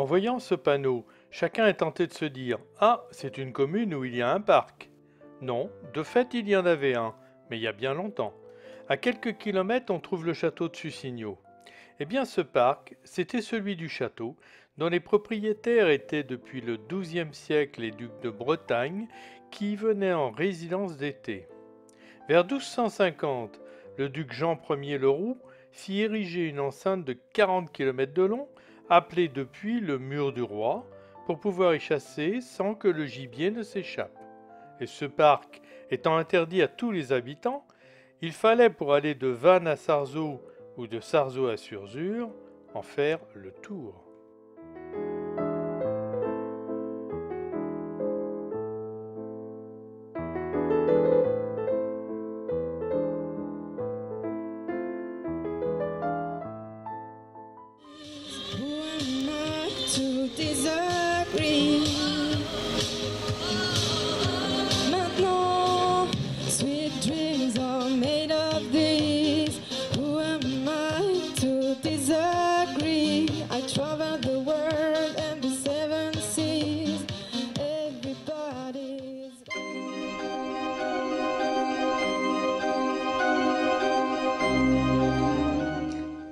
voyant ce panneau, chacun est tenté de se dire: «Ah, c'est une commune où il y a un parc». Non, de fait il y en avait un, mais il y a bien longtemps. À quelques kilomètres, on trouve le château de Sucigno. Eh bien, ce parc, c'était celui du château, dont les propriétaires étaient depuis le XIIe siècle les ducs de Bretagne, qui y venaient en résidence d'été. Vers 1250, le duc Jean Ier le Roux fit ériger une enceinte de 40 kilomètres de long, appelée depuis le mur du roi, pour pouvoir y chasser sans que le gibier ne s'échappe. Et ce parc étant interdit à tous les habitants, il fallait pour aller de Vannes à Sarzeau ou de Sarzeau à Surzur en faire le tour. Maintenant, sweet dreams are made of these. Who am I to disagree? I travel the world and the seven seas. Everybody's.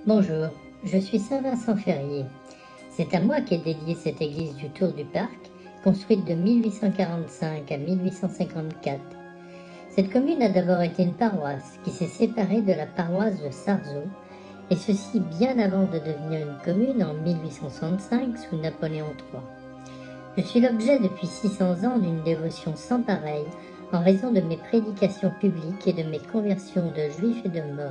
Bonjour, je suis Saint-Vincent Ferrier. C'est à moi qu'est dédiée cette église du Tour du Parc, construite de 1845 à 1854. Cette commune a d'abord été une paroisse qui s'est séparée de la paroisse de Sarzeau, et ceci bien avant de devenir une commune en 1865 sous Napoléon III. Je suis l'objet depuis 600 ans d'une dévotion sans pareille en raison de mes prédications publiques et de mes conversions de juifs et de morts.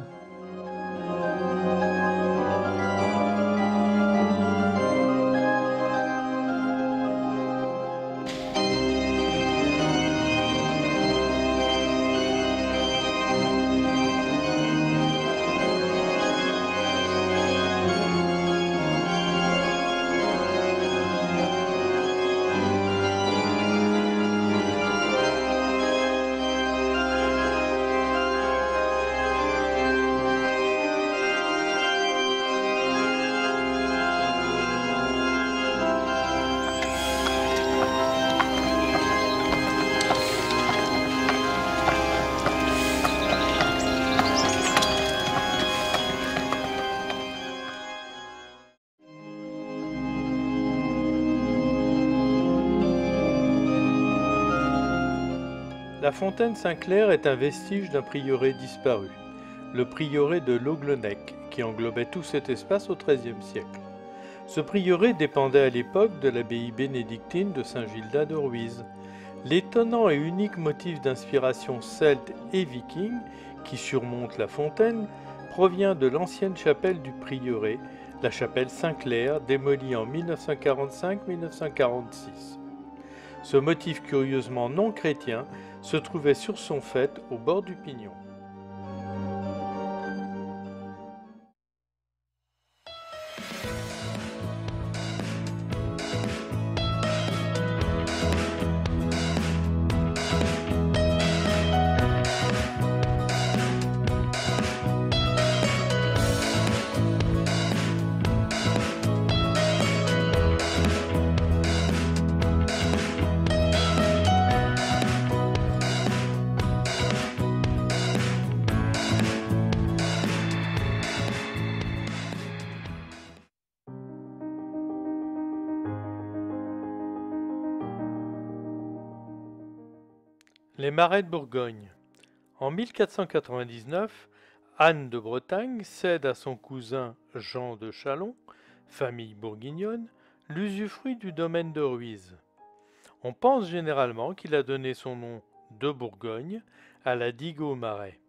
La fontaine Saint-Clair est un vestige d'un prieuré disparu, le prieuré de Loglenec, qui englobait tout cet espace au XIIIe siècle. Ce prieuré dépendait à l'époque de l'abbaye bénédictine de Saint-Gildas de Ruiz. L'étonnant et unique motif d'inspiration celte et viking qui surmonte la fontaine provient de l'ancienne chapelle du prieuré, la chapelle Saint-Clair, démolie en 1945-1946. Ce motif curieusement non chrétien se trouvait sur son faîte au bord du Pignon. Les marais de Bourgogne. En 1499, Anne de Bretagne cède à son cousin Jean de Châlons, famille bourguignonne, l'usufruit du domaine de Ruiz. On pense généralement qu'il a donné son nom de Bourgogne à la digue aux marais.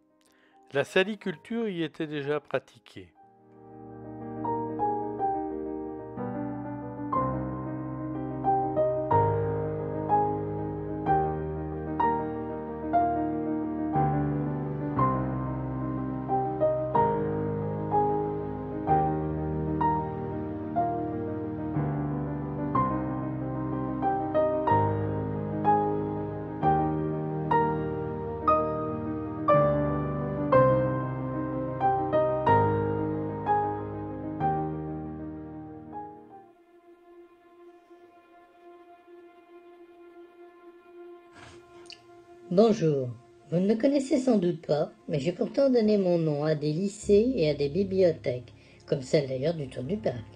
La saliculture y était déjà pratiquée. Bonjour. Vous ne me connaissez sans doute pas, mais j'ai pourtant donné mon nom à des lycées et à des bibliothèques, comme celle d'ailleurs du Tour du Parc.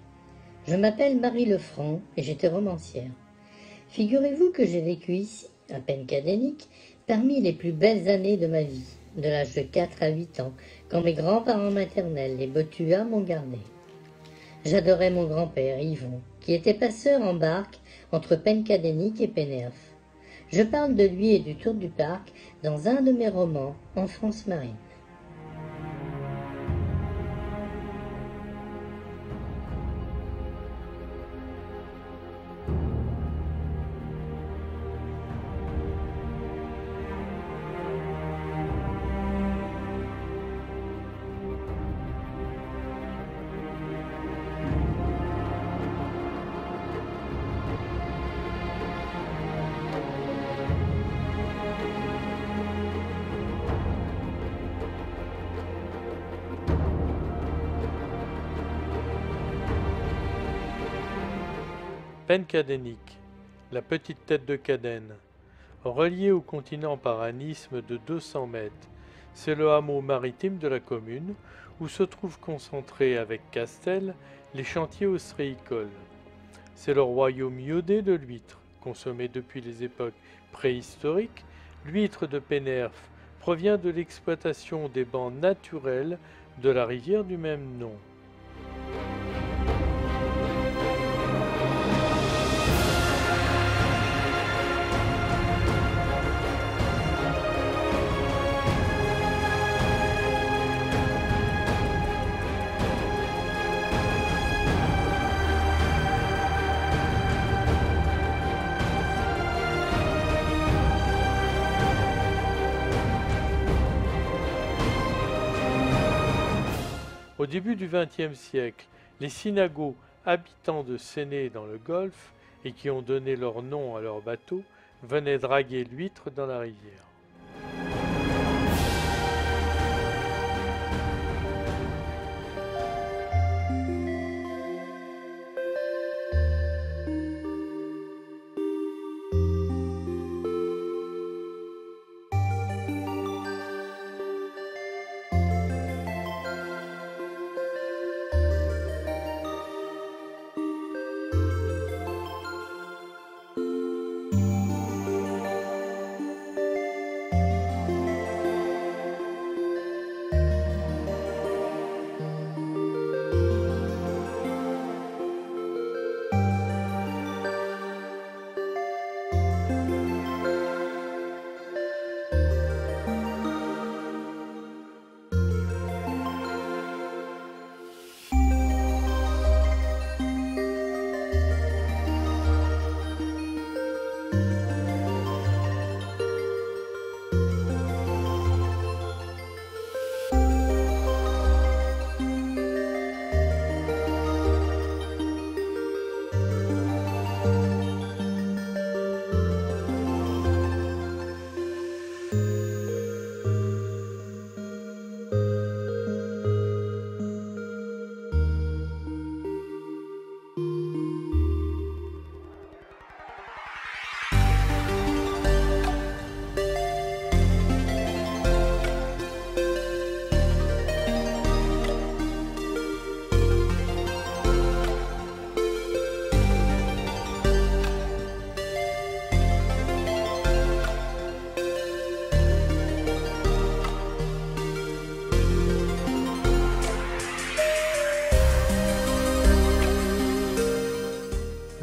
Je m'appelle Marie Lefranc et j'étais romancière. Figurez-vous que j'ai vécu ici, à Pencadénic, parmi les plus belles années de ma vie, de l'âge de 4 à 8 ans, quand mes grands-parents maternels, les Botua, m'ont gardé. J'adorais mon grand-père, Yvon, qui était passeur en barque entre Pencadénic et Pénerf. Je parle de lui et du Tour du Parc dans un de mes romans, En France marine. Pencadénic, la petite tête de Cadène. Reliée au continent par un isthme de 200 mètres, c'est le hameau maritime de la commune où se trouvent concentrés avec Castel les chantiers ostréicoles. C'est le royaume iodé de l'huître, consommé depuis les époques préhistoriques. L'huître de Pénerf provient de l'exploitation des bancs naturels de la rivière du même nom. Au début du XXe siècle, les Sinagos, habitants de Séné dans le Golfe et qui ont donné leur nom à leur bateau, venaient draguer l'huître dans la rivière.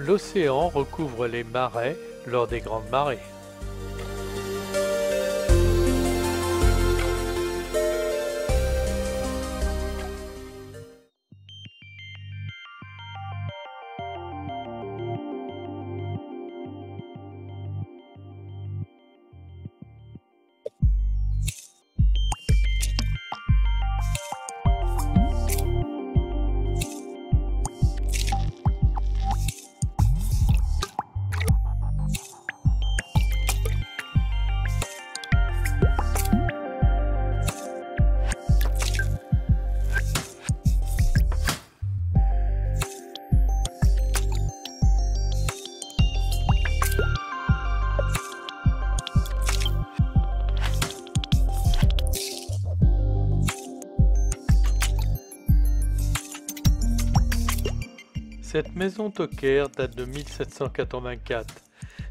L'océan recouvre les marais lors des grandes marées. Cette maison Tocquer date de 1784.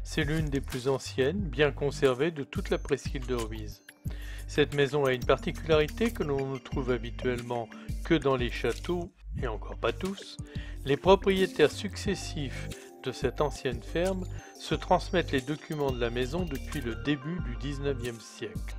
C'est l'une des plus anciennes, bien conservées de toute la presqu'île de Ruise. Cette maison a une particularité que l'on ne trouve habituellement que dans les châteaux, et encore pas tous. Les propriétaires successifs de cette ancienne ferme se transmettent les documents de la maison depuis le début du XIXe siècle.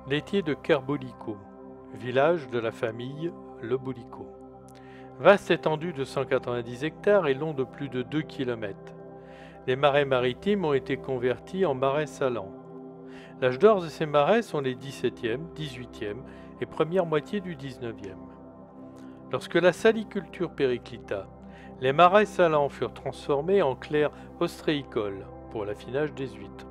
Laitier de Kerboulico, village de la famille Le Boulico. Vaste étendue de 190 hectares et long de plus de 2 km. Les marais maritimes ont été convertis en marais salants. L'âge d'or de ces marais sont les 17e, 18e et première moitié du 19e. Lorsque la saliculture périclita, les marais salants furent transformés en clairs ostréicoles pour l'affinage des huîtres.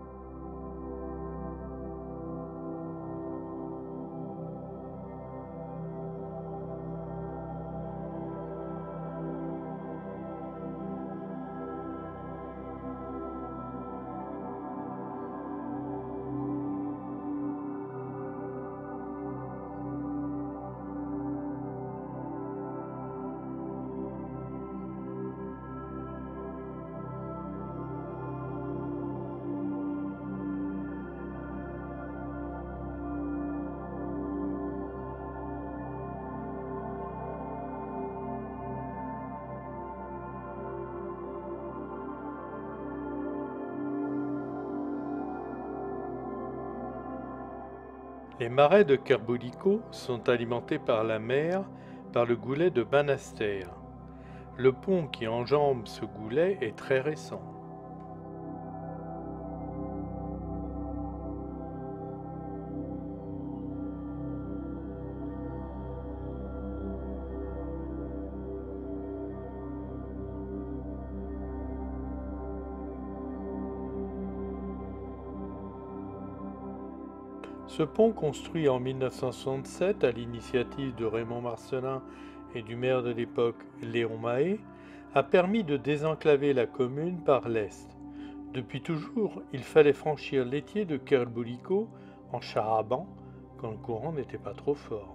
Les marais de Kerboulico sont alimentés par la mer par le goulet de Banastère. Le pont qui enjambe ce goulet est très récent. Ce pont, construit en 1967 à l'initiative de Raymond Marcellin et du maire de l'époque Léon Mahé, a permis de désenclaver la commune par l'est. Depuis toujours, il fallait franchir l'étier de Kerboulico en char à banc quand le courant n'était pas trop fort.